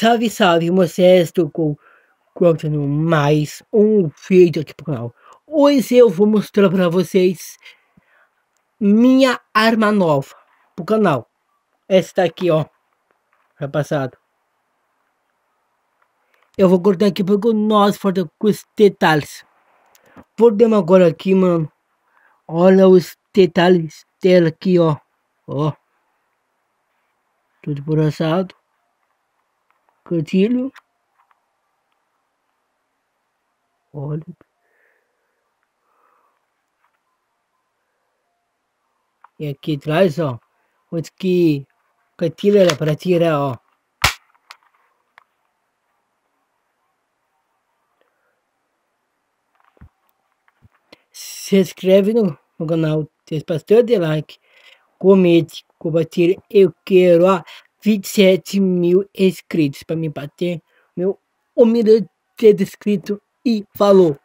Salve, salve, vocês, estou contando mais um vídeo aqui pro canal. Hoje eu vou mostrar para vocês minha arma nova pro canal. Esta aqui, ó, passado. Eu vou cortar aqui porque nós falta com os detalhes. Podemos agora aqui, mano. Olha os detalhes dela aqui, ó. Ó. Tudo por assado. Cantilho. Olha. E aqui atrás, ó. Onde que cantilho era para tirar, ó. Se inscreve no canal, tem bastante like, comente, compartilha. Eu quero 27 mil inscritos para me bater meu 1 milhão de inscritos. E falou!